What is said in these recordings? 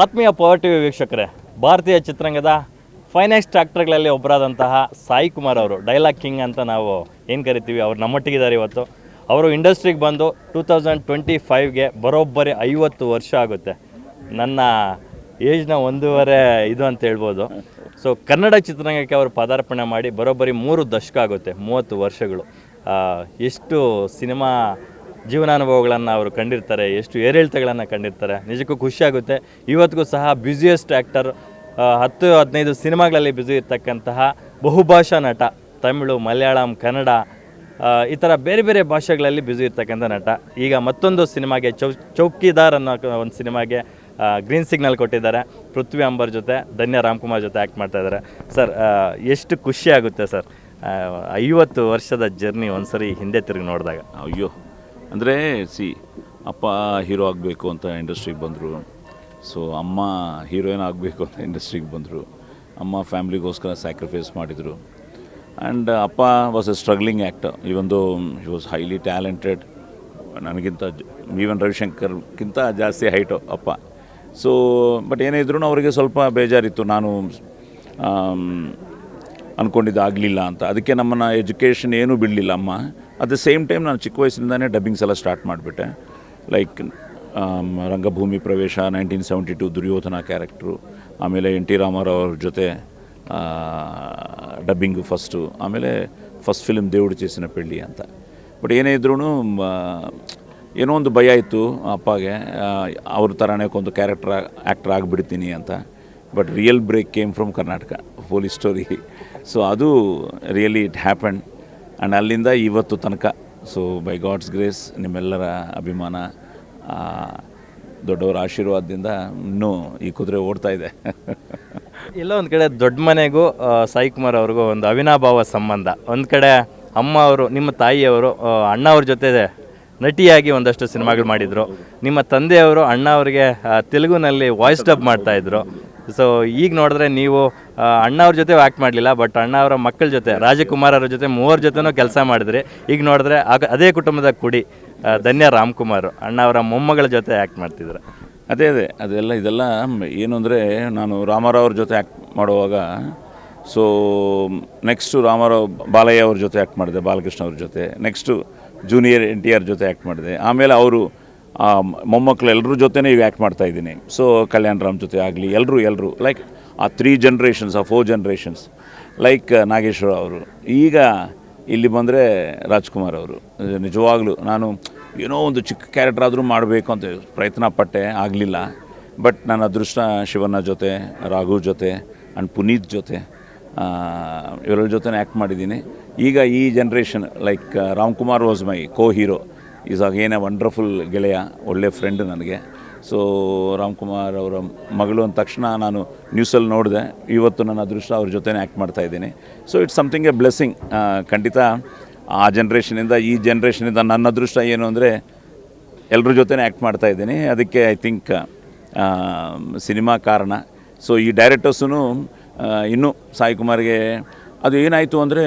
ಆತ್ಮೀಯ power TV ವೀಕ್ಷಕರೇ, ಭಾರತೀಯ ಚಿತ್ರರಂಗದ ಫೈನೆಸ್ಟ್ ಆಕ್ಟರ್ಗಳಲ್ಲಿ ಒಬ್ಬರಾದಂತಹ ಸಾಯಿ ಕುಮಾರ್ ಅವರು, ಡೈಲಾಗ್ ಕಿಂಗ್ ಅಂತ ನಾವು ಏನು ಕರಿತೀವಿ, ಅವ್ರು ನಮ್ಮೊಟ್ಟಿಗಿದ್ದಾರೆ ಇವತ್ತು. ಅವರು ಇಂಡಸ್ಟ್ರಿಗೆ ಬಂದು 2025ಗೆ ಬರೋಬ್ಬರಿ 50 ವರ್ಷ ಆಗುತ್ತೆ. ನನ್ನ ಏಜ್ನ ಒಂದೂವರೆ ಇದು ಅಂತ ಹೇಳ್ಬೋದು. ಸೊ ಕನ್ನಡ ಚಿತ್ರರಂಗಕ್ಕೆ ಅವರು ಪದಾರ್ಪಣೆ ಮಾಡಿ ಬರೋಬ್ಬರಿ 3 ದಶಕ ಆಗುತ್ತೆ, 30 ವರ್ಷಗಳು. ಎಷ್ಟು ಸಿನಿಮಾ ಜೀವನಾನುಭವಗಳನ್ನು ಅವರು ಕಂಡಿರ್ತಾರೆ, ಎಷ್ಟು ಏರಿಳಿತಗಳನ್ನು ಕಂಡಿರ್ತಾರೆ. ನಿಜಕ್ಕೂ ಖುಷಿಯಾಗುತ್ತೆ. ಇವತ್ತಿಗೂ ಸಹ ಬ್ಯುಸಿಯೆಸ್ಟ್ ಆ್ಯಕ್ಟರ್, 10-15 ಸಿನಿಮಾಗಳಲ್ಲಿ ಬ್ಯುಸಿ ಇರ್ತಕ್ಕಂತಹ ಬಹುಭಾಷಾ ನಟ, ತಮಿಳು, ಮಲಯಾಳಂ, ಕನ್ನಡ, ಈ ಥರ ಬೇರೆ ಬೇರೆ ಭಾಷೆಗಳಲ್ಲಿ ಬ್ಯುಸಿ ಇರ್ತಕ್ಕಂಥ ನಟ. ಈಗ ಮತ್ತೊಂದು ಸಿನಿಮಾಗೆ ಚೌಕಿದಾರ್ ಅನ್ನೋ ಒಂದು ಸಿನಿಮಾಗೆ ಗ್ರೀನ್ ಸಿಗ್ನಲ್ ಕೊಟ್ಟಿದ್ದಾರೆ. ಪೃಥ್ವಿ ಅಂಬರ್ ಜೊತೆ, ಧನ್ಯ ರಾಮ್ಕುಮಾರ್ ಜೊತೆ ಆ್ಯಕ್ಟ್ ಮಾಡ್ತಾಯಿದ್ದಾರೆ. ಸರ್, ಎಷ್ಟು ಖುಷಿ ಆಗುತ್ತೆ ಸರ್ 50 ವರ್ಷದ ಜರ್ನಿ ಒಂದ್ಸರಿ ಹಿಂದೆ ತಿರುಗಿ ನೋಡಿದಾಗ? ಅಯ್ಯೋ, ಅಂದರೆ ಅಪ್ಪ ಹೀರೋ ಆಗಬೇಕು ಅಂತ ಇಂಡಸ್ಟ್ರಿಗೆ ಬಂದರು. ಸೊ ಅಮ್ಮ ಹೀರೋಯಿನ್ ಆಗಬೇಕು ಅಂತ ಇಂಡಸ್ಟ್ರಿಗೆ ಬಂದರು. ಅಮ್ಮ ಫ್ಯಾಮ್ಲಿಗೋಸ್ಕರ ಸ್ಯಾಕ್ರಿಫೈಸ್ ಮಾಡಿದರು. ಆ್ಯಂಡ್ ಅಪ್ಪ ವಾಸ್ ಎ ಸ್ಟ್ರಗ್ಲಿಂಗ್ ಆ್ಯಕ್ಟರ್. ಇವೊಂದು ಹಿ ವಾಸ್ ಹೈಲಿ ಟ್ಯಾಲೆಂಟೆಡ್. ನನಗಿಂತ ಈವನ್ ರವಿಶಂಕರ್ಗಿಂತ ಜಾಸ್ತಿ ಹೈಟು ಅಪ್ಪ. ಸೊ ಬಟ್ ಏನೇ ಇದ್ರೂ ಅವರಿಗೆ ಸ್ವಲ್ಪ ಬೇಜಾರಿತ್ತು, ನಾನು ಅಂದ್ಕೊಂಡಿದ್ದು ಆಗಲಿಲ್ಲ ಅಂತ. ಅದಕ್ಕೆ ನಮ್ಮನ್ನು ಎಜುಕೇಷನ್ ಏನೂ ಬಿಡಲಿಲ್ಲ ಅಮ್ಮ. ಅಟ್ ದ ಸೇಮ್ ಟೈಮ್ ನಾನು ಚಿಕ್ಕ ವಯಸ್ಸಿನಿಂದನೇ ಡಬ್ಬಿಂಗ್ಸ್ ಎಲ್ಲ ಸ್ಟಾರ್ಟ್ ಮಾಡಿಬಿಟ್ಟೆ. ಲೈಕ್ ರಂಗಭೂಮಿ ಪ್ರವೇಶ 1972 ದುರ್ಯೋಧನ ಕ್ಯಾರೆಕ್ಟ್ರು, ಆಮೇಲೆ ಎನ್ ಟಿ ರಾಮಾರಾವ್ ಅವ್ರ ಜೊತೆ ಡಬ್ಬಿಂಗು ಫಸ್ಟು, ಆಮೇಲೆ ಫಸ್ಟ್ ಫಿಲ್ಮ್ ದೇವುಡು ಚೇಸಿನ ಪೆಳ್ಳಿ ಅಂತ. ಬಟ್ ಏನೇ ಇದ್ರೂ ಏನೋ ಒಂದು ಭಯ ಇತ್ತು ಅಪ್ಪಗೆ, ಅವ್ರ ಥರನೇ ಒಂದು ಆ್ಯಕ್ಟರ್ ಆಗಿಬಿಡ್ತೀನಿ ಅಂತ. But real break came from Karnataka, police story. So ಅದು ರಿಯಲಿ ಇಟ್ ಹ್ಯಾಪನ್. ಆ್ಯಂಡ್ ಅಲ್ಲಿಂದ ಇವತ್ತು ತನಕ, ಸೊ ಬೈ ಗಾಡ್ಸ್ ಗ್ರೇಸ್, ನಿಮ್ಮೆಲ್ಲರ ಅಭಿಮಾನ, ದೊಡ್ಡವರ ಆಶೀರ್ವಾದದಿಂದ ಇನ್ನೂ ಈ ಕುದುರೆ ಓಡ್ತಾ ಇದೆ. ಎಲ್ಲೋ ಒಂದು ಕಡೆ ದೊಡ್ಡ ಮನೆಗೂ ಸಾಯಿ ಕುಮಾರ್ ಅವ್ರಿಗೂ ಒಂದು ಅವಿನಾಭಾವ ಸಂಬಂಧ. ಒಂದು ಕಡೆ ಅಮ್ಮ ಅವರು, ನಿಮ್ಮ ತಾಯಿಯವರು ಅಣ್ಣ ಅವ್ರ ಜೊತೆ ನಟಿಯಾಗಿ ಒಂದಷ್ಟು ಸಿನಿಮಾಗಳು ಮಾಡಿದರು. ನಿಮ್ಮ ತಂದೆಯವರು ಅಣ್ಣ ಅವರಿಗೆ ತೆಲುಗುನಲ್ಲಿ ವಾಯ್ಸ್ ಡಬ್ ಮಾಡ್ತಾಯಿದ್ರು. ಸೊ ಈಗ ನೋಡಿದ್ರೆ ನೀವು ಅಣ್ಣ ಅವ್ರ ಜೊತೆ ಆ್ಯಕ್ಟ್ ಮಾಡಲಿಲ್ಲ, ಬಟ್ ಅಣ್ಣ ಅವರ ಮಕ್ಕಳ ಜೊತೆ, ರಾಜಕುಮಾರ್ ಅವ್ರ ಜೊತೆ 3 ಜೊತೆನೂ ಕೆಲಸ ಮಾಡಿದ್ರಿ. ಈಗ ನೋಡಿದ್ರೆ ಅದೇ ಕುಟುಂಬದ ಕುಡಿ ಧನ್ಯ ರಾಮ್ಕುಮಾರ್ ಅಣ್ಣ ಅವರ ಮೊಮ್ಮಗಳ ಜೊತೆ ಆ್ಯಕ್ಟ್ ಮಾಡ್ತಿದ್ರು. ಇದೆಲ್ಲ ಏನು ಅಂದರೆ, ನಾನು ರಾಮಾರಾವ್ ಅವ್ರ ಜೊತೆ ಆ್ಯಕ್ಟ್ ಮಾಡುವಾಗ, ಸೊ ನೆಕ್ಸ್ಟು ರಾಮಾರಾವ್ ಬಾಲಯ್ಯ ಅವ್ರ ಜೊತೆ ಆ್ಯಕ್ಟ್ ಮಾಡಿದೆ, ಬಾಲಕೃಷ್ಣ ಅವ್ರ ಜೊತೆ. ನೆಕ್ಸ್ಟು ಜೂನಿಯರ್ NTR ಜೊತೆ ಆ್ಯಕ್ಟ್ ಮಾಡಿದೆ. ಆಮೇಲೆ ಅವರು ಮೊಮ್ಮಕ್ಕಳು ಎಲ್ಲರ ಜೊತೆನೇ ಈಗ ಆ್ಯಕ್ಟ್ ಮಾಡ್ತಾಯಿದ್ದೀನಿ. ಸೊ ಕಲ್ಯಾಣ್ ರಾಮ್ ಜೊತೆ ಆಗಲಿ, ಎಲ್ಲರೂ ಲೈಕ್ ಆ 3 ಜನರೇಷನ್ಸ್, ಆ 4 ಜನರೇಷನ್ಸ್, ಲೈಕ್ ನಾಗೇಶ್ವರ ಅವರು. ಈಗ ಇಲ್ಲಿ ಬಂದರೆ ರಾಜ್ಕುಮಾರ್ ಅವರು. ನಿಜವಾಗ್ಲೂ ನಾನು ಏನೋ ಒಂದು ಚಿಕ್ಕ ಕ್ಯಾರೆಕ್ಟರ್ ಆದರೂ ಮಾಡಬೇಕು ಅಂತ ಪ್ರಯತ್ನ ಪಟ್ಟೆ, ಆಗಲಿಲ್ಲ. ಬಟ್ ನನ್ನ ಅದೃಷ್ಟ ಶಿವಣ್ಣ ಜೊತೆ, ರಾಘು ಜೊತೆ ಆ್ಯಂಡ್ ಪುನೀತ್ ಜೊತೆ, ಇವರ ಜೊತೆ ಆ್ಯಕ್ಟ್ ಮಾಡಿದ್ದೀನಿ. ಈಗ ಈ generation, like Ramkumar was my hero. Is again A wonderful ಗೆಳೆಯ, ಒಳ್ಳೆ ಫ್ರೆಂಡ್ ನನಗೆ. ಸೊ ರಾಮ್ಕುಮಾರ್ ಅವರ ಮಗಳು ಅಂದ ತಕ್ಷಣ ನಾನು ನ್ಯೂಸಲ್ಲಿ ನೋಡಿದೆ. ಇವತ್ತು ನನ್ನ ಅದೃಷ್ಟ ಅವ್ರ ಜೊತೆ ಆ್ಯಕ್ಟ್ ಮಾಡ್ತಾಯಿದ್ದೀನಿ. So it's something A blessing. ಖಂಡಿತ ಆ ಜನ್ರೇಷನಿಂದ ಈ ಜನ್ರೇಷನಿಂದ ನನ್ನ ಅದೃಷ್ಟ ಏನು ಅಂದರೆ, ಎಲ್ಲರ ಜೊತೆ ಆ್ಯಕ್ಟ್ ಮಾಡ್ತಾಯಿದ್ದೀನಿ. ಅದಕ್ಕೆ ಐ ಥಿಂಕ್ ಸಿನಿಮಾ ಕಾರಣ. ಸೊ ಈ ಡೈರೆಕ್ಟರ್ಸೂ ಇನ್ನೂ ಸಾಯಿ ಕುಮಾರ್ಗೆ ಅದು ಏನಾಯಿತು ಅಂದರೆ,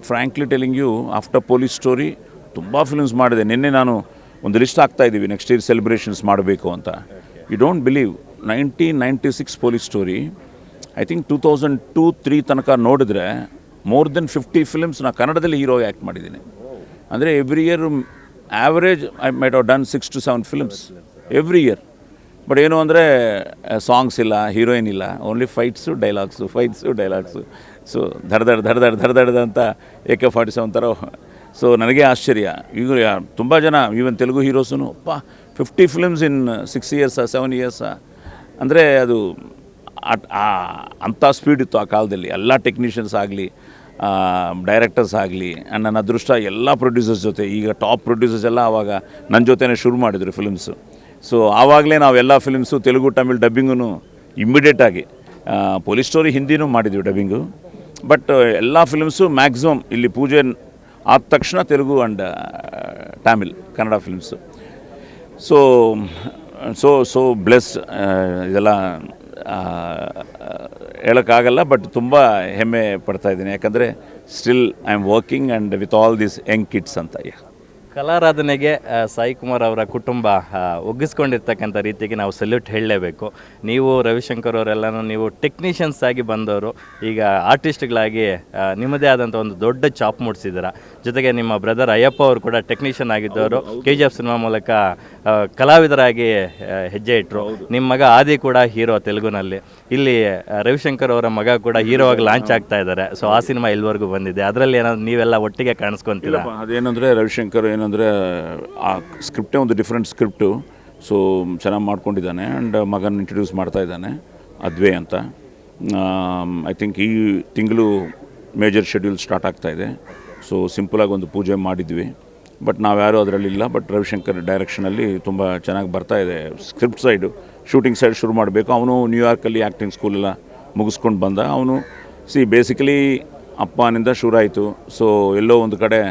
frankly telling you, after police story ತುಂಬ ಫಿಲ್ಮ್ಸ್ ಮಾಡಿದೆ. ನಿನ್ನೆ ನಾನು ಒಂದು ಲಿಸ್ಟ್ ಹಾಕ್ತಾಯಿದ್ದೀವಿ, ನೆಕ್ಸ್ಟ್ ಇಯರ್ ಸೆಲೆಬ್ರೇಷನ್ಸ್ ಮಾಡಬೇಕು ಅಂತ. You don't believe, 1996 police story, I think 2002-03 ತನಕ ನೋಡಿದ್ರೆ ಮೋರ್ ದೆನ್ 50 ಫಿಲ್ಮ್ಸ್ ನಾನು ಕನ್ನಡದಲ್ಲಿ ಹೀರೋ ಆ್ಯಕ್ಟ್ ಮಾಡಿದ್ದೀನಿ. ಅಂದರೆ every year average I might have done 6 to 7 films every year. But ಏನು ಅಂದರೆ ಸಾಂಗ್ಸ್ ಇಲ್ಲ, ಹೀರೋಯಿನ್ ಇಲ್ಲ, ಓನ್ಲಿ ಫೈಟ್ಸು ಡೈಲಾಗ್ಸು. ಸೊ ಧಡ ಅಂತ AK-47 ಥರ. ಸೊ ನನಗೆ ಆಶ್ಚರ್ಯ. ಈಗ ತುಂಬ ಜನ ಈವನ್ ತೆಲುಗು ಹೀರೋಸೂ 50 ಫಿಲ್ಮ್ಸ್ ಇನ್ 6 years 7 years. ಅಂದರೆ ಅದು ಅಂಥ ಸ್ಪೀಡ್ ಇತ್ತು ಆ ಕಾಲದಲ್ಲಿ. ಎಲ್ಲ ಟೆಕ್ನಿಷಿಯನ್ಸ್ ಆಗಲಿ, ಡೈರೆಕ್ಟರ್ಸ್ ಆಗಲಿ. ಆ್ಯಂಡ್ ನನ್ನ ಅದೃಷ್ಟ ಎಲ್ಲ ಪ್ರೊಡ್ಯೂಸರ್ಸ್ ಜೊತೆ, ಈಗ ಟಾಪ್ ಪ್ರೊಡ್ಯೂಸರ್ಸ್ ಎಲ್ಲ ಆವಾಗ ನನ್ನ ಜೊತೆನೇ ಶುರು ಮಾಡಿದರು ಫಿಲ್ಮ್ಸು. ಸೊ ಆವಾಗಲೇ ನಾವೆಲ್ಲ ಫಿಲ್ಮ್ಸು ತೆಲುಗು, ತಮಿಳ್ ಡಬ್ಬಿಂಗೂ ಇಮ್ಮಿಡಿಯೇಟಾಗಿ, ಪೊಲೀಸ್ ಸ್ಟೋರಿ ಹಿಂದಿನೂ ಮಾಡಿದ್ವಿ ಡಬ್ಬಿಂಗು. ಬಟ್ ಎಲ್ಲ ಫಿಲ್ಮ್ಸು ಮ್ಯಾಕ್ಸಿಮಮ್ ಇಲ್ಲಿ ಪೂಜೆ ಆದ ತಕ್ಷಣ Telugu and Tamil, Kannada films. So blessed. ಇದೆಲ್ಲ ಹೇಳೋಕ್ಕಾಗಲ್ಲ, ಬಟ್ ತುಂಬ ಹೆಮ್ಮೆ ಪಡ್ತಾಯಿದ್ದೀನಿ. ಯಾಕಂದರೆ still I am working and with all these young kids ಅಂತ. ಕಲಾರಾಧನೆಗೆ ಸಾಯಿ ಕುಮಾರ್ ಅವರ ಕುಟುಂಬ ಒಗ್ಗಿಸ್ಕೊಂಡಿರ್ತಕ್ಕಂಥ ರೀತಿಗೆ ನಾವು ಸಲ್ಯೂಟ್ ಹೇಳಲೇಬೇಕು. ನೀವು ರವಿಶಂಕರ್ ಅವರೆಲ್ಲನೂ ನೀವು ಟೆಕ್ನಿಷಿಯನ್ಸ್ ಆಗಿ ಬಂದವರು, ಈಗ ಆರ್ಟಿಸ್ಟ್ಗಳಾಗಿ ನಿಮ್ಮದೇ ಆದಂಥ ಒಂದು ದೊಡ್ಡ ಚಾಪ್ ಮೂಡಿಸಿದ್ದೀರ. ಜೊತೆಗೆ ನಿಮ್ಮ ಬ್ರದರ್ ಅಯ್ಯಪ್ಪ ಅವರು ಕೂಡ ಟೆಕ್ನಿಷಿಯನ್ ಆಗಿದ್ದವರು, KGF ಸಿನಿಮಾ ಮೂಲಕ ಕಲಾವಿದರಾಗಿ ಹೆಜ್ಜೆ ಇಟ್ಟರು. ನಿಮ್ಮ ಮಗ ಆದಿ ಕೂಡ ಹೀರೋ ತೆಲುಗುನಲ್ಲಿ. ಇಲ್ಲಿ ರವಿಶಂಕರ್ ಅವರ ಮಗ ಕೂಡ ಹೀರೋ ಆಗಿ ಲಾಂಚ್ ಆಗ್ತಾ ಇದ್ದಾರೆ. ಸೊ ಆ ಸಿನಿಮಾ ಇಲ್ಲಿವರೆಗೂ ಬಂದಿದೆ, ಅದರಲ್ಲಿ ಏನಾದ್ರು ನೀವೆಲ್ಲ ಒಟ್ಟಿಗೆ ಕಾಣಿಸ್ಕೊಂತೀರಾ? ಅದೇನಂದರೆ ರವಿಶಂಕರ್ ಏನಂದರೆ ಆ ಸ್ಕ್ರಿಪ್ಟೇ ಒಂದು ಡಿಫ್ರೆಂಟ್ ಸ್ಕ್ರಿಪ್ಟು. ಸೊ ಚೆನ್ನಾಗಿ ಮಾಡ್ಕೊಂಡಿದ್ದಾನೆ. ಆ್ಯಂಡ್ ಮಗನ ಇಂಟ್ರೊಡ್ಯೂಸ್ ಮಾಡ್ತಾ ಇದ್ದಾನೆ, ಅದ್ವೇ ಅಂತ. ಐ ಥಿಂಕ್ ಈ ತಿಂಗಳು ಮೇಜರ್ ಶೆಡ್ಯೂಲ್ ಸ್ಟಾರ್ಟ್ ಆಗ್ತಾಯಿದೆ. ಸೊ ಸಿಂಪಲಾಗಿ ಒಂದು ಪೂಜೆ ಮಾಡಿದ್ವಿ, ಬಟ್ ನಾವ್ಯಾರೂ ಅದರಲ್ಲಿಲ್ಲ. ಬಟ್ ರವಿಶಂಕರ್ ಡೈರೆಕ್ಷನಲ್ಲಿ ತುಂಬ ಚೆನ್ನಾಗಿ ಬರ್ತಾಯಿದೆ. ಸ್ಕ್ರಿಪ್ಟ್ ಸೈಡು, ಶೂಟಿಂಗ್ ಸೈಡ್ ಶುರು ಮಾಡಬೇಕು. ಅವನು ನ್ಯೂಯಾರ್ಕಲ್ಲಿ ಆ್ಯಕ್ಟಿಂಗ್ ಸ್ಕೂಲೆಲ್ಲ ಮುಗಿಸ್ಕೊಂಡು ಬಂದ. ಅವನು ಬೇಸಿಕಲಿ ಅಪ್ಪನಿಂದ ಶುರುವಾಯಿತು. ಸೊ ಎಲ್ಲೋ ಒಂದು ಕಡೆ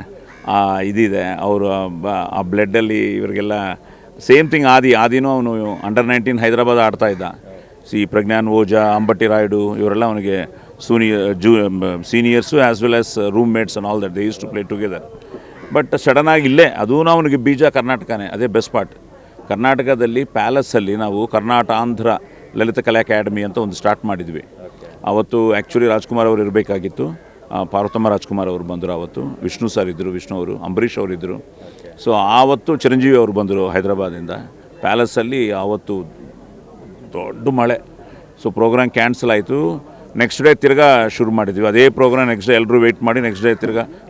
ಇದಿದೆ ಅವರು ಆ ಬ್ಲಡ್ಡಲ್ಲಿ ಇವರಿಗೆಲ್ಲ ಸೇಮ್ ಥಿಂಗ್. ಆದಿನೂ ಅವನು ಅಂಡರ್-19 ಹೈದರಾಬಾದ್ ಆಡ್ತಾಯಿದ್ದ. ಪ್ರಜ್ಞಾನ್ ಓಜಾ, ಅಂಬಟ್ಟಿ ರಾಯುಡು ಇವರೆಲ್ಲ ಅವನಿಗೆ seniors as well as roommates and all that they use to play together. But ಸಡನ್ನಾಗಿ ಇಲ್ಲೇ ಅದೂ ಅವನಿಗೆ ಬೀಜ ಕರ್ನಾಟಕನೇ. ಅದೇ ಬೆಸ್ಟ್ ಪಾರ್ಟ್. ಕರ್ನಾಟಕದಲ್ಲಿ ಪ್ಯಾಲೇಸಲ್ಲಿ ನಾವು ಆಂಧ್ರ ಲಲಿತ ಕಲಾ ಅಕಾಡೆಮಿ ಅಂತ ಒಂದು ಸ್ಟಾರ್ಟ್ ಮಾಡಿದ್ವಿ. ಅವತ್ತು ಆ್ಯಕ್ಚುಲಿ ರಾಜ್ಕುಮಾರ್ ಅವರು ಇರಬೇಕಾಗಿತ್ತು. ಪಾರ್ವತಮ್ಮ ರಾಜ್ಕುಮಾರ್ ಅವರು ಬಂದರು. ಅವತ್ತು ವಿಷ್ಣು ಸರ್ ಇದ್ದರು, ವಿಷ್ಣು ಅವರು, ಅಂಬರೀಷ್ ಅವರಿದ್ದರು. ಸೊ ಆವತ್ತು ಚಿರಂಜೀವಿ ಅವರು ಬಂದರು ಹೈದರಾಬಾದಿಂದ. ಪ್ಯಾಲೇಸಲ್ಲಿ ಆವತ್ತು ದೊಡ್ಡ ಮಳೆ. ಸೊ ಪ್ರೋಗ್ರಾಮ್ ಕ್ಯಾನ್ಸಲ್ ಆಯಿತು. ನೆಕ್ಸ್ಟ್ ಡೇ ತಿರ್ಗಾ ಶುರು ಮಾಡಿದ್ವಿ ಅದೇ ಪ್ರೋಗ್ರಾಮ್. ನೆಕ್ಸ್ಟ್ ಡೇ ಎಲ್ಲರೂ ವೆಯ್ಟ್ ಮಾಡಿ ನೆಕ್ಸ್ಟ್ ಡೇ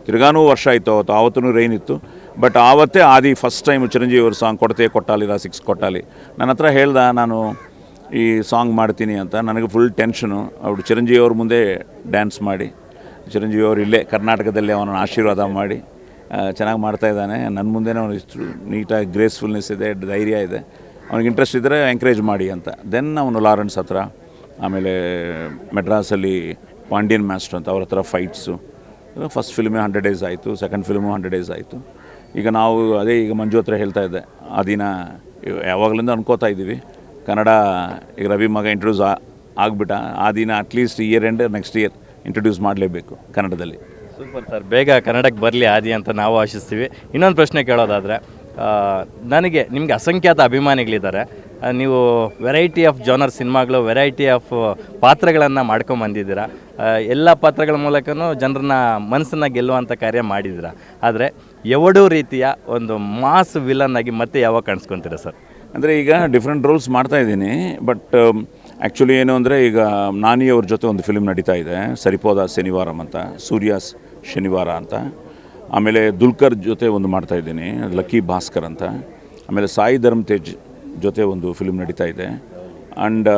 ತಿರ್ಗಾನೂ ವರ್ಷ ಆಯಿತು. ಆವತ್ತೂ ರೈನ್ ಇತ್ತು. But ಆವತ್ತೇ Adi first time Chiranjeevi ಅವ್ರ ಸಾಂಗ್ ಕೊಡ್ತೆ ಕೊಟ್ಟಾಲಿರ 6 ಕೊಟ್ಟಾಲಿ ನನ್ನ ಹತ್ರ ಹೇಳ್ದ, ನಾನು ಈ ಸಾಂಗ್ ಮಾಡ್ತೀನಿ ಅಂತ. ನನಗೆ ಫುಲ್ ಟೆನ್ಷನು. ಅವ್ರು ಚಿರಂಜೀವಿ ಅವ್ರ ಮುಂದೆ ಡ್ಯಾನ್ಸ್ ಮಾಡಿ, ಚಿರಂಜೀವಿ ಅವರು ಇಲ್ಲೇ ಕರ್ನಾಟಕದಲ್ಲೇ ಅವನನ್ನು ಆಶೀರ್ವಾದ ಮಾಡಿ ಚೆನ್ನಾಗಿ ಮಾಡ್ತಾಯಿದ್ದಾನೆ. ನನ್ನ ಮುಂದೆನೇ ಅವನು ಇಷ್ಟು ನೀಟಾಗಿ ಗ್ರೇಸ್ಫುಲ್ನೆಸ್ ಇದೆ, ಧೈರ್ಯ ಇದೆ. ಅವ್ನಿಗೆ ಇಂಟ್ರೆಸ್ಟ್ ಇದ್ದರೆ ಎಂಕರೇಜ್ ಮಾಡಿ ಅಂತ. ದೆನ್ ಅವನು ಲಾರೆನ್ಸ್ ಹತ್ರ, ಆಮೇಲೆ ಮೆಡ್ರಾಸಲ್ಲಿ ಪಾಂಡ್ಯನ್ ಮಾಸ್ಟರ್ ಅಂತ ಅವ್ರ ಹತ್ರ ಫೈಟ್ಸು. ಫಸ್ಟ್ ಫಿಲ್ಮೇ 100 ಡೇಸ್ ಆಯಿತು, ಸೆಕೆಂಡ್ ಫಿಲ್ಮು 100 ಡೇಸ್ ಆಯಿತು. ಈಗ ನಾವು ಅದೇ ಈಗ ಮಂಜು ಹತ್ರ ಹೇಳ್ತಾ ಇದ್ದೆ, ಆ ದಿನ ಯಾವಾಗಲಿಂದ ಅನ್ಕೋತಾ ಇದ್ದೀವಿ ಕನ್ನಡ. ಈಗ ರವಿ ಮಗ ಇಂಟ್ರೊಡ್ಯೂಸ್ ಆಗಿಬಿಟ್ಟ, ಆ ದಿನ at least year end next year introduce ಮಾಡಲೇಬೇಕು ಕನ್ನಡದಲ್ಲಿ. ಸೂಪರ್ ಸರ್, ಬೇಗ ಕನ್ನಡಕ್ಕೆ ಬರಲಿ ಆದಿ ಅಂತ ನಾವು ಆಶಿಸ್ತೀವಿ. ಇನ್ನೊಂದು ಪ್ರಶ್ನೆ ಕೇಳೋದಾದರೆ, ನಿಮಗೆ ಅಸಂಖ್ಯಾತ ಅಭಿಮಾನಿಗಳಿದ್ದಾರೆ. ನೀವು ವೆರೈಟಿ ಆಫ್ ಜಾನರ್ ಸಿನಿಮಾಗಳು, ವೆರೈಟಿ ಆಫ್ ಪಾತ್ರಗಳನ್ನು ಮಾಡ್ಕೊಂಬಂದಿದ್ದೀರಾ. ಎಲ್ಲ ಪಾತ್ರಗಳ ಮೂಲಕನೂ ಜನರನ್ನ ಮನಸ್ಸನ್ನು ಗೆಲ್ಲುವಂಥ ಕಾರ್ಯ ಮಾಡಿದ್ದೀರಾ. ಆದರೆ ಎವಡೂ ರೀತಿಯ ಒಂದು ಮಾಸ್ ವಿಲನ್ ಆಗಿ ಮತ್ತೆ ಯಾವಾಗ ಕಾಣಿಸ್ಕೊತೀರಾ ಸರ್? ಅಂದರೆ ಈಗ ಡಿಫ್ರೆಂಟ್ ರೋಲ್ಸ್ ಮಾಡ್ತಾಯಿದ್ದೀನಿ. ಬಟ್ ಆ್ಯಕ್ಚುಲಿ ಏನು ಅಂದರೆ, ಈಗ ನಾನಿ ಅವ್ರ ಜೊತೆ ಒಂದು ಫಿಲ್ಮ್ ನಡೀತಾ ಇದೆ, ಸರಿಪೋದ ಶನಿವಾರಂ ಅಂತ, ಸೂರ್ಯಾಸ್ ಶನಿವಾರ ಅಂತ. ಆಮೇಲೆ ದುಲ್ಕರ್ ಜೊತೆ ಒಂದು ಮಾಡ್ತಾಯಿದ್ದೀನಿ, ಲಕ್ಕಿ ಭಾಸ್ಕರ್ ಅಂತ. ಆಮೇಲೆ ಸಾಯಿ ಧರ್ಮ್ ತೇಜ್ ಜೊತೆ ಒಂದು ಫಿಲ್ಮ್ ನಡೀತಾ ಇದೆ. ಆ್ಯಂಡ್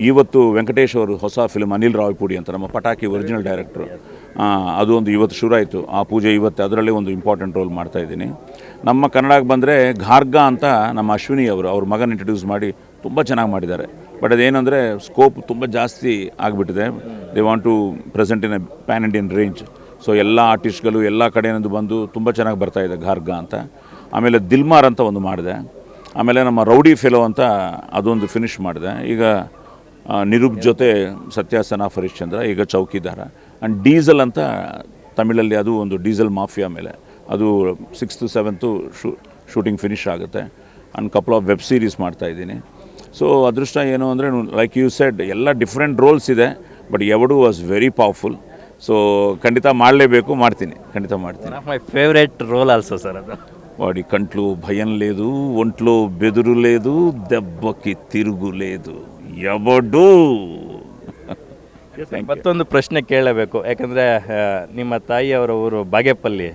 ಇವತ್ತು ವೆಂಕಟೇಶ್ ಅವರು ಹೊಸ ಫಿಲ್ಮ್ ಅನಿಲ್ ರಾವಿಪುಡಿ ಅಂತ, ನಮ್ಮ ಪಟಾಕಿ ಒರಿಜಿನಲ್ ಡೈರೆಕ್ಟ್ರು, ಅದು ಒಂದು ಇವತ್ತು ಶುರು ಆಯಿತು. ಆ ಪೂಜೆ ಇವತ್ತು, ಅದರಲ್ಲಿ ಒಂದು ಇಂಪಾರ್ಟೆಂಟ್ ರೋಲ್ ಮಾಡ್ತಾಯಿದ್ದೀನಿ. ನಮ್ಮ ಕನ್ನಡಕ್ಕೆ ಬಂದರೆ ಘಾರ್ಗ ಅಂತ ನಮ್ಮ ಅಶ್ವಿನಿ ಅವರು, ಅವ್ರ ಮಗನ ಇಂಟ್ರೊಡ್ಯೂಸ್ ಮಾಡಿ ತುಂಬ ಚೆನ್ನಾಗಿ ಮಾಡಿದ್ದಾರೆ. ಬಟ್ ಅದೇನೆಂದರೆ ಸ್ಕೋಪ್ ತುಂಬ ಜಾಸ್ತಿ ಆಗಿಬಿಟ್ಟಿದೆ. They want to present in a pan Indian range. So ಎಲ್ಲ ಆರ್ಟಿಸ್ಟ್ಗಳು ಎಲ್ಲ ಕಡೆಯಿಂದ ಬಂದು ತುಂಬ ಚೆನ್ನಾಗಿ ಬರ್ತಾಯಿದೆ ಘಾರ್ಗ ಅಂತ. ಆಮೇಲೆ ದಿಲ್ಮಾರ್ ಅಂತ ಒಂದು ಮಾಡಿದೆ. ಆಮೇಲೆ ನಮ್ಮ ರೌಡಿ ಫೆಲೋ ಅಂತ ಅದೊಂದು ಫಿನಿಷ್ ಮಾಡಿದೆ. ಈಗ ನಿರೂಪ್ ಜೊತೆ ಸತ್ಯ ಸನಾ ಹರಿಶ್ಚಂದ್ರ, ಈಗ ಚೌಕಿದಾರ. ಆ್ಯಂಡ್ ಡೀಸೆಲ್ ಅಂತ ತಮಿಳಲ್ಲಿ, ಅದು ಒಂದು ಡೀಸೆಲ್ ಮಾಫಿಯಾ ಮೇಲೆ, ಅದು 6th 7th ಶೂಟಿಂಗ್ ಫಿನಿಷ್ ಆಗುತ್ತೆ. And couple of web series ಮಾಡ್ತಾಯಿದ್ದೀನಿ. ಸೊ ಅದೃಷ್ಟ ಏನು ಅಂದರೆ, ಲೈಕ್ ಯು ಸೆಡ್, ಎಲ್ಲ ಡಿಫ್ರೆಂಟ್ ರೋಲ್ಸ್ ಇದೆ. But Yevadu was very powerful. So ಖಂಡಿತ ಮಾಡಲೇಬೇಕು, ಮಾಡ್ತೀನಿ, ಖಂಡಿತ ಮಾಡ್ತೀನಿ. My favourite role also sir. అది వాడి కంట్లో భయం లేదు, ఒంట్లో బెదురు లేదు, దెబ్బకి తిరుగు లేదు, ఎవడు. ಮತ್ತೊಂದು ಪ್ರಶ್ನೆ ಕೇಳಬೇಕು, ಯಾಕಂದರೆ ನಿಮ್ಮ ತಾಯಿಯವರ ಊರು ಬಾಗೇಪಲ್ಲಿ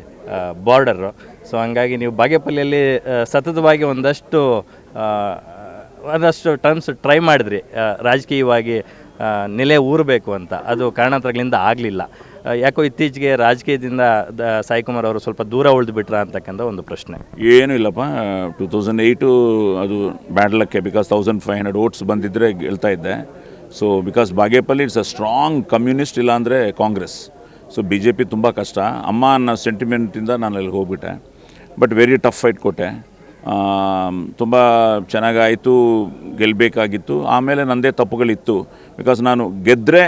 ಬಾರ್ಡರು. ಸೊ ಹಂಗಾಗಿ ನೀವು ಬಾಗೇಪಲ್ಲಿಯಲ್ಲಿ ಸತತವಾಗಿ ಒಂದಷ್ಟು ಟರ್ಮ್ಸ್ ಟ್ರೈ ಮಾಡಿದ್ರಿ ರಾಜಕೀಯವಾಗಿ ನೆಲೆ ಊರಬೇಕು ಅಂತ. ಅದು ಕಾರಣಾಂತರಗಳಿಂದ ಆಗಲಿಲ್ಲ. ಯಾಕೋ ಇತ್ತೀಚೆಗೆ ರಾಜಕೀಯದಿಂದ ಸಾಯಿ ಕುಮಾರ್ ಅವರು ಸ್ವಲ್ಪ ದೂರ ಉಳಿದು ಬಿಟ್ರ ಅಂತಕ್ಕಂಥ ಒಂದು ಪ್ರಶ್ನೆ. ಏನೂ ಇಲ್ಲಪ್ಪ, 2008 ಅದು ಬ್ಯಾಡ್ ಲಕ್ಕೆ. ಬಿಕಾಸ್ 1500 ವೋಟ್ಸ್ ಬಂದಿದ್ದರೆ ಗೆಲ್ತಾ ಇದ್ದೆ. So because Bagepalli it's a strong communist, ಇಲ್ಲಾಂದರೆ ಕಾಂಗ್ರೆಸ್. ಸೊ BJP ತುಂಬ ಕಷ್ಟ. ಅಮ್ಮ ಅನ್ನೋ ಸೆಂಟಿಮೆಂಟಿಂದ ನಾನು ಅಲ್ಲಿಗೆ ಹೋಗ್ಬಿಟ್ಟೆ. ಬಟ್ ವೆರಿ ಟಫ್ ಫೈಟ್ ಕೊಟ್ಟೆ. ತುಂಬ ಚೆನ್ನಾಗಾಯಿತು, ಗೆಲ್ಲಬೇಕಾಗಿತ್ತು. ಆಮೇಲೆ ನನ್ನದೇ ತಪ್ಪುಗಳಿತ್ತು. ಬಿಕಾಸ್ ನಾನು ಗೆದ್ದರೆ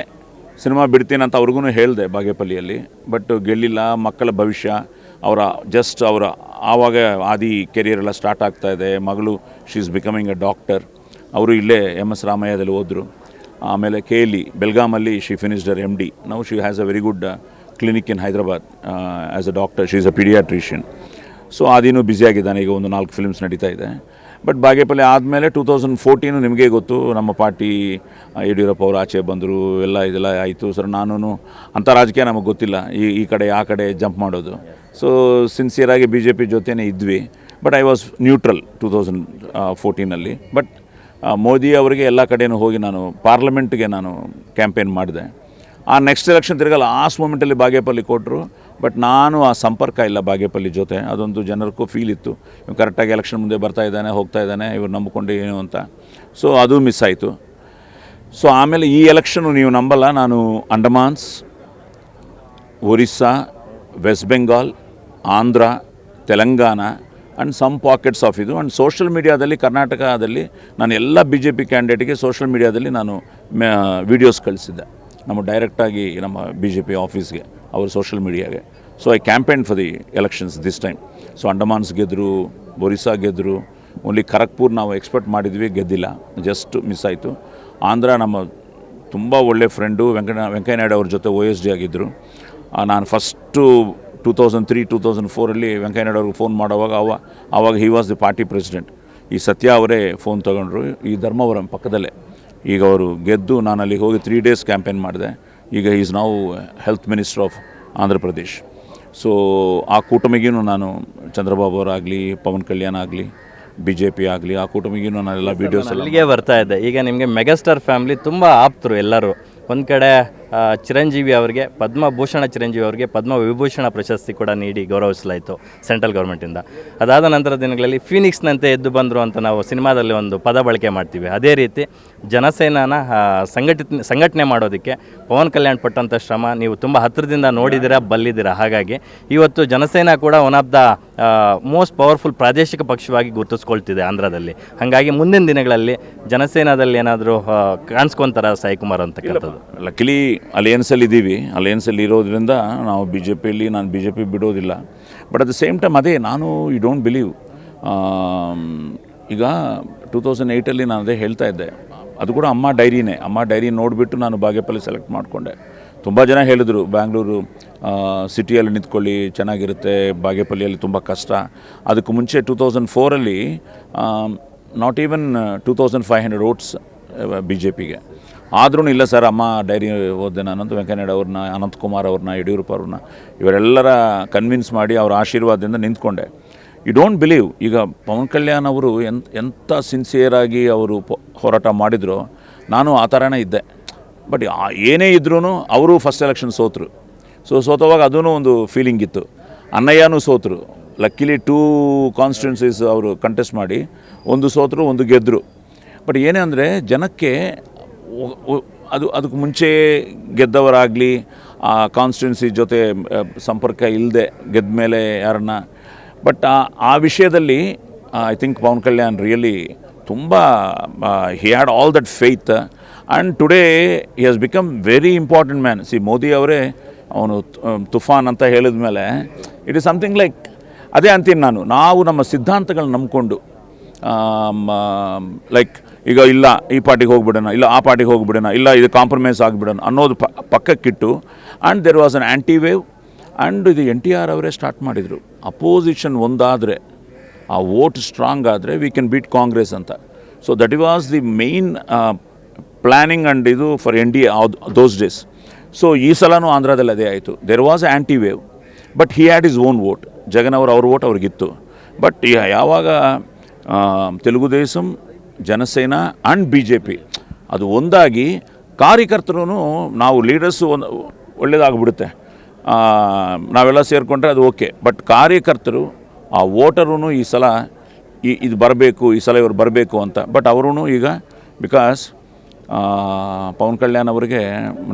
ಸಿನಿಮಾ ಬಿಡ್ತೀನಿ ಅಂತ ಅವ್ರಿಗೂ ಹೇಳಿದೆ ಬಾಗೇಪಲ್ಲಿಯಲ್ಲಿ. ಬಟ್ ಗೆಲ್ಲಿಲ್ಲ. ಮಕ್ಕಳ ಭವಿಷ್ಯ, ಅವರ ಆವಾಗ ಆದಿ ಕೆರಿಯರ್ ಎಲ್ಲ ಸ್ಟಾರ್ಟ್ ಆಗ್ತಾಯಿದೆ. ಮಗಳು she is becoming a doctor. ಅವರು ಇಲ್ಲೇ MS ರಾಮಯ್ಯದಲ್ಲಿ ಹೋದರು. ಆಮೇಲೆ KLE ಬೆಲ್ಗಾಮಲ್ಲಿ she finished her MD. Now she has a very good clinic in Hyderabad as a doctor. She is a paediatrician. So ಆದಿನೂ ಬ್ಯುಸಿಯಾಗಿದ್ದಾನೆ, ಈಗ ಒಂದು 4 ಫಿಲ್ಮ್ಸ್ ನಡೀತಾ ಇದೆ. ಬಟ್ ಬಾಗೇಪಲ್ಲಿ ಆದಮೇಲೆ 2014 ನಿಮಗೆ ಗೊತ್ತು, ನಮ್ಮ ಪಾರ್ಟಿ ಯಡಿಯೂರಪ್ಪ ಅವರು ಆಚೆ ಬಂದರು, ಇದೆಲ್ಲ ಆಯಿತು. ಸರ್ ನಾನು ಅಂಥ ರಾಜಕೀಯ ನಮಗೆ ಗೊತ್ತಿಲ್ಲ, ಈ ಕಡೆ ಆ ಕಡೆ ಜಂಪ್ ಮಾಡೋದು. ಸೊ ಸಿನ್ಸಿಯರಾಗಿ BJP ಜೊತೆನೇ ಇದ್ವಿ. But I was neutral 2014 but Modi ಅವರಿಗೆ ಎಲ್ಲ ಕಡೆಯೂ ಹೋಗಿ ನಾನು ಪಾರ್ಲಿಮೆಂಟ್ಗೆ ನಾನು ಕ್ಯಾಂಪೇನ್ ಮಾಡಿದೆ. ಆ ನೆಕ್ಸ್ಟ್ ಎಲೆಕ್ಷನ್ ತಿರ್ಗಾ ಲಾಸ್ಟ್ ಮೂಮೆಂಟಲ್ಲಿ ಬಾಗೇಪಲ್ಲಿ ಕೊಟ್ಟರು. ಬಟ್ ನಾನು ಆ ಸಂಪರ್ಕ ಇಲ್ಲ ಬಾಗೇಪಲ್ಲಿ ಜೊತೆ. ಅದೊಂದು ಜನರಿಗೂ ಫೀಲ್ ಇತ್ತು, ಇವ್ನು ಕರೆಕ್ಟಾಗಿ ಎಲೆಕ್ಷನ್ ಮುಂದೆ ಬರ್ತಾ ಇದ್ದಾನೆ, ಹೋಗ್ತಾ ಇದ್ದಾನೆ, ಇವ್ರು ನಂಬಿಕೊಂಡು ಏನು ಅಂತ. ಸೊ ಅದು ಮಿಸ್ ಆಯಿತು. ಸೊ ಆಮೇಲೆ ಈ ಎಲೆಕ್ಷನ್ನು ನೀವು ನಂಬಲ್ಲ, ನಾನು Andamans, Orissa, West Bengal, Andhra, Telangana and some pockets of ಇದು ಆ್ಯಂಡ್ ಸೋಷಲ್ ಮೀಡಿಯಾದಲ್ಲಿ ಕರ್ನಾಟಕದಲ್ಲಿ ನಾನು ಎಲ್ಲ BJP ಕ್ಯಾಂಡಿಡೇಟ್ಗೆ ಸೋಷಲ್ ಮೀಡಿಯಾದಲ್ಲಿ ನಾನು ವೀಡಿಯೋಸ್ ಕಳಿಸಿದ್ದೆ, ನಮ್ಮ ಡೈರೆಕ್ಟಾಗಿ ನಮ್ಮ BJP ಆಫೀಸ್ಗೆ, ಅವ್ರ ಸೋಷಲ್ ಮೀಡಿಯಾಗೆ. So I campaign for the elections this time. So Andamans ಗೆದ್ದರು, ಒರಿಸ್ಸಾ ಗೆದ್ದರು. ಓನ್ಲಿ ಖರಗ್ಪುರ್ ನಾವು ಎಕ್ಸ್ಪೆಕ್ಟ್ ಮಾಡಿದ್ವಿ, ಗೆದ್ದಿಲ್ಲ, ಜಸ್ಟ್ ಮಿಸ್ ಆಯಿತು. ಆಂಧ್ರ ನಮ್ಮ ತುಂಬ ಒಳ್ಳೆ ಫ್ರೆಂಡು ವೆಂಕಯ್ಯ ನಾಯ್ಡು ಅವ್ರ ಜೊತೆ OSD ಆಗಿದ್ದರು. ನಾನು ಫಸ್ಟು 2003-2004 ವೆಂಕಯ್ಯ ನಾಯ್ಡು ಅವ್ರಿಗೆ ಫೋನ್ ಮಾಡೋವಾಗ ಆವಾಗ he was the party president. ಈ ಸತ್ಯ ಅವರೇ ಫೋನ್ ತೊಗೊಂಡ್ರು, ಈ ಧರ್ಮವರಂ ಪಕ್ಕದಲ್ಲೇ. ಈಗ ಅವರು ಗೆದ್ದು ನಾನು ಅಲ್ಲಿಗೆ ಹೋಗಿ 3 days ಕ್ಯಾಂಪೇನ್ ಮಾಡಿದೆ. ಈಗ ಈಸ್ ನಾವು health minister of Andhra Pradesh. So ಆ ಕೂಟಮಿಗೂ ನಾನು ಚಂದ್ರಬಾಬು ಅವರಾಗಲಿ, ಪವನ್ ಕಲ್ಯಾಣ್ ಆಗಲಿ, BJP ಆಗಲಿ, ಆ ಕೂಟಮಿಗೂ ನಾನೆಲ್ಲ ವೀಡಿಯೋಸ್ ಅಲ್ಲಿಗೆ ಬರ್ತಾ ಇದ್ದೆ. ಈಗ ನಿಮಗೆ ಮೆಗಾಸ್ಟಾರ್ ಫ್ಯಾಮಿಲಿ ತುಂಬ ಆಪ್ತರು ಎಲ್ಲರೂ. ಒಂದು ಕಡೆ ಚಿರಂಜೀವಿ ಅವರಿಗೆ ಪದ್ಮಭೂಷಣ, ಚಿರಂಜೀವಿ ಅವರಿಗೆ ಪದ್ಮವಿಭೂಷಣ ಪ್ರಶಸ್ತಿ ಕೂಡ ನೀಡಿ ಗೌರವಿಸಲಾಯಿತು ಸೆಂಟ್ರಲ್ ಗೌರ್ಮೆಂಟಿಂದ. ಅದಾದ ನಂತರ ದಿನಗಳಲ್ಲಿ ಫೀನಿಕ್ಸ್ನಂತೆ ಎದ್ದು ಬಂದರು ಅಂತ ನಾವು ಸಿನಿಮಾದಲ್ಲಿ ಒಂದು ಪದ ಬಳಕೆ ಮಾಡ್ತೀವಿ. ಅದೇ ರೀತಿ ಜನಸೇನಾನ ಸಂಘಟನೆ ಮಾಡೋದಕ್ಕೆ ಪವನ್ ಕಲ್ಯಾಣ್ ಪಟ್ಟಂಥ ಶ್ರಮ ನೀವು ತುಂಬ ಹತ್ತಿರದಿಂದ ನೋಡಿದ್ದೀರಾ, ಬಲ್ಲಿದ್ದೀರಾ. ಹಾಗಾಗಿ ಇವತ್ತು ಜನಸೇನಾ ಕೂಡ one of the most powerful ಪ್ರಾದೇಶಿಕ ಪಕ್ಷವಾಗಿ ಗುರುತಿಸ್ಕೊಳ್ತಿದೆ ಆಂಧ್ರದಲ್ಲಿ. ಹಾಗಾಗಿ ಮುಂದಿನ ದಿನಗಳಲ್ಲಿ ಜನಸೇನಾದಲ್ಲಿ ಏನಾದರೂ ಕಾಣಿಸ್ಕೊಂತಾರ ಸಾಯಿಕುಮಾರ್ ಅಂತಕ್ಕಂಥದ್ದು? ಲಕ್ಕಿಲಿ ಅಲಯನ್ಸಲ್ಲಿ ಇದ್ದೀವಿ. ಅಲಯನ್ಸಲ್ಲಿ ಇರೋದ್ರಿಂದ ನಾವು BJPಯಲ್ಲಿ ನಾನು BJP ಬಿಡೋದಿಲ್ಲ. But at the same time ಅದೇ ನಾನು ಯು ಡೋಂಟ್ ಬಿಲೀವ್, ಈಗ 2008 ನಾನು ಅದೇ ಹೇಳ್ತಾ ಇದ್ದೆ, ಅದು ಕೂಡ ಅಮ್ಮ ಡೈರಿ ನೋಡಿಬಿಟ್ಟು ನಾನು ಬಾಗೇಪಲ್ಲಿ ಸೆಲೆಕ್ಟ್ ಮಾಡಿಕೊಂಡೆ. ತುಂಬ ಜನ ಹೇಳಿದರು ಬ್ಯಾಂಗ್ಳೂರು ಸಿಟಿಯಲ್ಲಿ ನಿಂತ್ಕೊಳ್ಳಿ ಚೆನ್ನಾಗಿರುತ್ತೆ, ಬಾಗೇಪಲ್ಲಿಯಲ್ಲಿ ತುಂಬ ಕಷ್ಟ. ಅದಕ್ಕೂ ಮುಂಚೆ 2004 ನಾಟ್ ಈವನ್ 2500 votes BJPಗೆ. ಆದ್ರೂ ಇಲ್ಲ ಸರ್, ಅಮ್ಮ ಡೈರಿ ಓದಿದೆ ನಾನಂತೂ. ವೆಂಕಯ್ಯ ನಾಯ್ಡು ಅವ್ರನ್ನ, ಅನಂತಕುಮಾರ್ ಅವ್ರನ್ನ, ಯಡಿಯೂರಪ್ಪ ಅವ್ರನ್ನ ಇವರೆಲ್ಲರ ಕನ್ವಿನ್ಸ್ ಮಾಡಿ ಅವ್ರ ಆಶೀರ್ವಾದದಿಂದ ನಿಂತ್ಕೊಂಡೆ. ಯು ಡೋಂಟ್ ಬಿಲೀವ್, ಈಗ ಪವನ್ ಕಲ್ಯಾಣ್ ಅವರು ಎಂಥ ಸಿನ್ಸಿಯರಾಗಿ ಅವರು ಹೋರಾಟ ಮಾಡಿದ್ರು, ನಾನು ಆ ಥರನೇ ಇದ್ದೆ. ಬಟ್ ಏನೇ ಇದ್ರೂ ಅವರು ಫಸ್ಟ್ ಎಲೆಕ್ಷನ್ ಸೋತರು. ಸೋತವಾಗ ಅದೂ ಒಂದು ಫೀಲಿಂಗ್ ಇತ್ತು. ಅಣ್ಣಯ್ಯನೂ ಸೋತರು. ಲಕ್ಕಿಲಿ 2 ಕಾನ್ಸ್ಟಿಟ್ಯೂನ್ಸೀಸ್ ಅವರು ಕಂಟೆಸ್ಟ್ ಮಾಡಿ, ಒಂದು ಸೋತರು, ಒಂದು ಗೆದ್ದರು. ಬಟ್ ಏನೇ ಅಂದರೆ ಜನಕ್ಕೆ ಅದಕ್ಕೆ ಮುಂಚೆ ಗೆದ್ದವರಾಗಲಿ ಆ ಕಾನ್ಸ್ಟಿಟ್ಯೂನ್ಸಿ ಜೊತೆ ಸಂಪರ್ಕ ಇಲ್ಲದೆ ಗೆದ್ದ ಮೇಲೆ ಯಾರನ್ನ. ಬಟ್ ಆ ವಿಷಯದಲ್ಲಿ I think Pawan Kalyan really ತುಂಬ he had all that faith and today he has become very important man. Modi ಅವರೇ ಅವನು ತುಫಾನ್ ಅಂತ ಹೇಳಿದ ಮೇಲೆ ಇಟ್ ಈಸ್ ಸಮಥಿಂಗ್ ಲೈಕ್, ಅದೇ ಅಂತೀನಿ ನಾನು, ನಾವು ನಮ್ಮ ಸಿದ್ಧಾಂತಗಳನ್ನ ನಂಬಿಕೊಂಡು ಲೈಕ್ ಈಗ ಇಲ್ಲ ಈ ಪಾರ್ಟಿಗೆ ಹೋಗ್ಬಿಡೋಣ, ಇಲ್ಲ ಆ ಪಾರ್ಟಿಗೆ ಹೋಗ್ಬಿಡೋಣ, ಇಲ್ಲ ಇದು ಕಾಂಪ್ರಮೈಸ್ ಆಗಿಬಿಡೋಣ ಅನ್ನೋದು ಪಕ್ಕಕ್ಕಿಟ್ಟು. And there was an anti wave. And ಇದು NTR ಅವರೇ ಸ್ಟಾರ್ಟ್ ಮಾಡಿದರು. ಅಪೋಸಿಷನ್ ಒಂದಾದರೆ, ಆ ವೋಟ್ ಸ್ಟ್ರಾಂಗ್ ಆದರೆ ವಿ ಕ್ಯಾನ್ ಬೀಟ್ ಕಾಂಗ್ರೆಸ್ ಅಂತ. So that was the main planning and ಇದು for NDA those days. So ಈ ಸಲನೂ ಆಂಧ್ರದಲ್ಲಿ ಅದೇ ಆಯಿತು. There was anti wave, but he had his own vote. Jagan ಅವ್ರ ವೋಟ್ ಅವ್ರಿಗಿತ್ತು. ಬಟ್ ಯಾವಾಗ ತೆಲುಗುದೇಶಂ, ಜನಸೇನಾ ಆ್ಯಂಡ್ BJP ಅದು ಒಂದಾಗಿ ಕಾರ್ಯಕರ್ತರು, ನಾವು ಲೀಡರ್ಸು ಒಳ್ಳೆಯದಾಗ್ಬಿಡುತ್ತೆ, ನಾವೆಲ್ಲ ಸೇರಿಕೊಂಡ್ರೆ ಅದು ಓಕೆ. ಬಟ್ ಕಾರ್ಯಕರ್ತರು, ಆ ವೋಟರೂ ಈ ಸಲ ಇದು ಬರಬೇಕು, ಈ ಸಲ ಇವರು ಬರಬೇಕು ಅಂತ. ಬಟ್ ಅವರೂ ಈಗ ಬಿಕಾಸ್ ಪವನ್ ಕಲ್ಯಾಣ್ ಅವರಿಗೆ,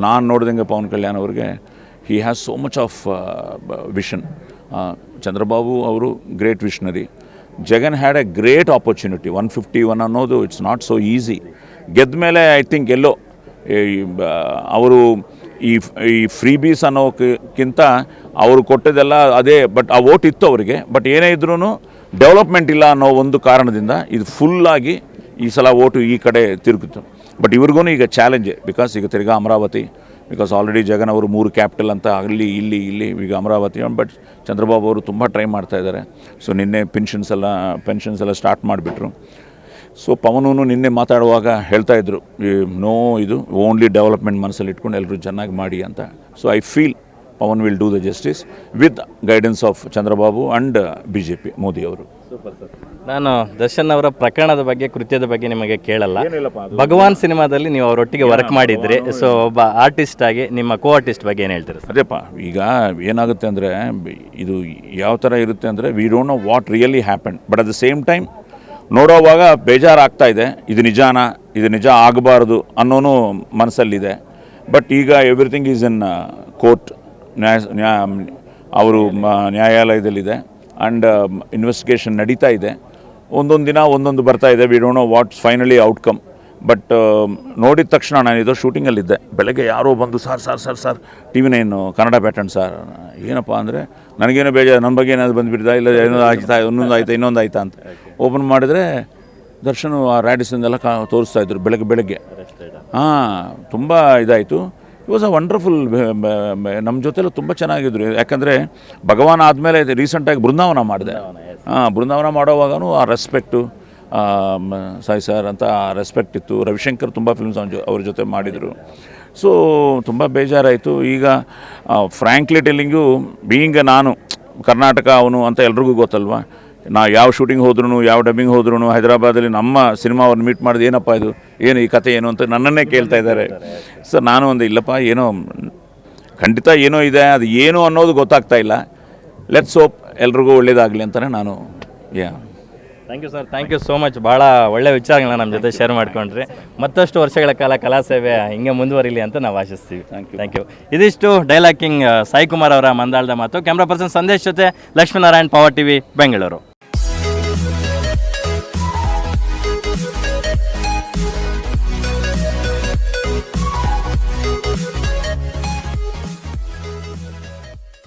ನಾನು ನೋಡಿದಂಗೆ ಪವನ್ ಕಲ್ಯಾಣ್ ಅವರಿಗೆ he has so much of vision. Chandrababu ಅವರು great visionary. Jagan had a great opportunity. 151 ಅನ್ನೋದು ಇಟ್ಸ್ ನಾಟ್ ಸೋ ಈಸಿ. ಗೆದ್ದ ಮೇಲೆ ಐ ಥಿಂಕ್ ಎಲ್ಲೋ ಅವರು ಈ ಈ ಫ್ರೀ ಬೀಸ್ ಅನ್ನೋಕ್ಕಿಂತ ಅವರು ಕೊಟ್ಟಿದ್ದೆಲ್ಲ ಅದೇ, ಬಟ್ ಆ ಓಟ್ ಇತ್ತು ಅವರಿಗೆ. ಬಟ್ ಏನೇ ಇದ್ರೂ ಡೆವಲಪ್ಮೆಂಟ್ ಇಲ್ಲ ಅನ್ನೋ ಒಂದು ಕಾರಣದಿಂದ ಇದು ಫುಲ್ಲಾಗಿ ಈ ಸಲ ಓಟು ಈ ಕಡೆ ತಿರುಗಿತು. ಬಟ್ ಇವ್ರಿಗೂ ಈಗ ಚಾಲೆಂಜೆ, ಬಿಕಾಸ್ ಈಗ ತಿರ್ಗಾ ಅಮರಾವತಿ, ಬಿಕಾಸ್ ಆಲ್ರೆಡಿ ಜಗನ್ ಅವರು 3 ಕ್ಯಾಪಿಟಲ್ ಅಂತ ಅಲ್ಲಿ ಇಲ್ಲಿ ಈಗ ಅಮರಾವತಿ. ಬಟ್ ಚಂದ್ರಬಾಬು ಅವರು ತುಂಬ ಟ್ರೈ ಮಾಡ್ತಾಯಿದ್ದಾರೆ. ಸೊ ನಿನ್ನೆ ಪೆನ್ಷನ್ಸ್ ಎಲ್ಲ ಸ್ಟಾರ್ಟ್ ಮಾಡಿಬಿಟ್ರು. ಸೊ ಪವನೂ ನಿನ್ನೆ ಮಾತಾಡುವಾಗ ಹೇಳ್ತಾಯಿದ್ರು, ನೋ ಇದು ಓನ್ಲಿ ಡೆವಲಪ್ಮೆಂಟ್ ಮನಸ್ಸಲ್ಲಿ ಇಟ್ಕೊಂಡು ಎಲ್ಲರೂ ಚೆನ್ನಾಗಿ ಮಾಡಿ ಅಂತ. So I feel Pawan will do the justice with guidance of Chandrababu and BJP Modi ಅವರು. Super sir. ನಾನು ದರ್ಶನ್ ಅವರ ಪ್ರಕರಣದ ಬಗ್ಗೆ, ಕೃತ್ಯದ ಬಗ್ಗೆ ನಿಮಗೆ ಕೇಳಲ್ಲ. ಭಗವಾನ್ ಸಿನಿಮಾದಲ್ಲಿ ನೀವು ಅವರೊಟ್ಟಿಗೆ ವರ್ಕ್ ಮಾಡಿದ್ರಿ. ಸೊ ಒಬ್ಬ ಆರ್ಟಿಸ್ಟ್ ಆಗಿ ನಿಮ್ಮ ಕೋ ಆರ್ಟಿಸ್ಟ್ ಬಗ್ಗೆ ಏನು ಹೇಳ್ತೀರಾ? ಅದೇಪ್ಪ, ಈಗ ಏನಾಗುತ್ತೆ ಅಂದರೆ ಇದು ಯಾವ ಥರ ಇರುತ್ತೆ ಅಂದರೆ we don't know what really happen, but at the same time ನೋಡೋವಾಗ ಬೇಜಾರಾಗ್ತಾ ಇದೆ. ಇದು ನಿಜಾನ, ಇದು ನಿಜ ಆಗಬಾರ್ದು ಅನ್ನೋನು ಮನಸ್ಸಲ್ಲಿದೆ. ಬಟ್ ಈಗ ಎವ್ರಿಥಿಂಗ್ ಈಸ್ ಇನ್ ಕೋರ್ಟ್, ಅವರು ನ್ಯಾಯಾಲಯದಲ್ಲಿದೆ ಆ್ಯಂಡ್ ಇನ್ವೆಸ್ಟಿಗೇಷನ್ ನಡೀತಾ ಇದೆ. ಒಂದೊಂದು ದಿನ ಒಂದೊಂದು ಬರ್ತಾ ಇದೆ. V don't no what's finally outcome. But ನೋಡಿದ ತಕ್ಷಣ ನಾನಿದು ಶೂಟಿಂಗಲ್ಲಿದ್ದೆ. ಬೆಳಗ್ಗೆ ಯಾರೋ ಬಂದು sir TV9 Kannada pattern sir, ಏನಪ್ಪ ಅಂದರೆ ನನಗೇನೋ ಬೇಜಾರು, ನನ್ನ ಬಗ್ಗೆ ಏನಾದ್ರು ಬಂದುಬಿಡ್ತಾ, ಇಲ್ಲ ಇನ್ನೊಂದು ಆಯ್ತಾ ಅಂತ ಓಪನ್ ಮಾಡಿದರೆ ದರ್ಶನ್ ಆ ರ್ಯಾಡಿಸನ್ನೆಲ್ಲ ತೋರಿಸ್ತಾಯಿದ್ರು ಬೆಳಗ್ಗೆ. ತುಂಬ ಇದಾಯಿತು. It was a wonderful. ನಮ್ಮ ಜೊತೆಲ್ಲ ತುಂಬ ಚೆನ್ನಾಗಿದ್ರು. ಯಾಕಂದರೆ ಭಗವಾನ್ ಆದಮೇಲೆ ರೀಸೆಂಟಾಗಿ ಬೃಂದಾವನ ಮಾಡಿದೆ. ಬೃಂದಾವನ ಮಾಡೋವಾಗೂ ಆ ರೆಸ್ಪೆಕ್ಟು, ಸಾಯಿ ಸರ್ ಅಂತ ರೆಸ್ಪೆಕ್ಟ್ ಇತ್ತು. ರವಿಶಂಕರ್ ತುಂಬ ಫಿಲ್ಮ್ಸ್ ಅವ್ರ ಜೊತೆ ಮಾಡಿದರು. ಸೊ ತುಂಬ ಬೇಜಾರಾಯಿತು. ಈಗ ಫ್ರ್ಯಾಂಕ್ಲಿ ಟೆಲ್ಲಿಂಗು, ಬೀಯಿಂಗ್ ನಾನು ಕರ್ನಾಟಕ ಅವನು ಅಂತ ಎಲ್ರಿಗೂ ಗೊತ್ತಲ್ವ. ನಾ ಯಾವ ಶೂಟಿಂಗ್ ಹೋದ್ರೂ, ಯಾವ ಡಬ್ಬಿಂಗ್ ಹೋದ್ರೂ ಹೈದರಾಬಾದಲ್ಲಿ ನಮ್ಮ ಸಿನಿಮಾ ಅವ್ರನ್ನ ಮೀಟ್ ಮಾಡಿದೆ, ಏನಪ್ಪ ಇದು, ಏನು ಈ ಕತೆ ಏನು ಅಂತ ನನ್ನನ್ನೇ ಕೇಳ್ತಾ ಇದ್ದಾರೆ. ಸರ್ ನಾನು ಒಂದು ಇಲ್ಲಪ್ಪ, ಏನೋ ಖಂಡಿತ ಏನೋ ಇದೆ, ಅದು ಏನು ಅನ್ನೋದು ಗೊತ್ತಾಗ್ತಾ ಇಲ್ಲ. ಲೆಟ್ಸ್ ಹೋಪ್ ಎಲ್ರಿಗೂ ಒಳ್ಳೇದಾಗಲಿ ಅಂತಲೇ ನಾನು. Thank you sir, thank you so much. ಭಾಳ ಒಳ್ಳೆ ವಿಚಾರಗಳನ್ನ ನಮ್ಮ ಜೊತೆ ಶೇರ್ ಮಾಡ್ಕೊಂಡ್ರಿ. ಮತ್ತಷ್ಟು ವರ್ಷಗಳ ಕಾಲ ಕಲಾ ಸೇವೆ ಹಿಂಗೆ ಮುಂದುವರಿಲಿ ಅಂತ ನಾವು ಆಶಿಸ್ತೀವಿ. Thank you. ಇದಿಷ್ಟು ಡೈಲಾಗ್ ಕಿಂಗ್ ಸಾಯಿ ಕುಮಾರ್ ಅವರ ಮಂದಾಳದ ಮಾತು. ಕ್ಯಾಮ್ರಾ ಪರ್ಸನ್ ಸಂದೇಶ್ ಜೊತೆ ಲಕ್ಷ್ಮೀನಾರಾಯಣ್, ಪವರ್ TV, ಬೆಂಗಳೂರು.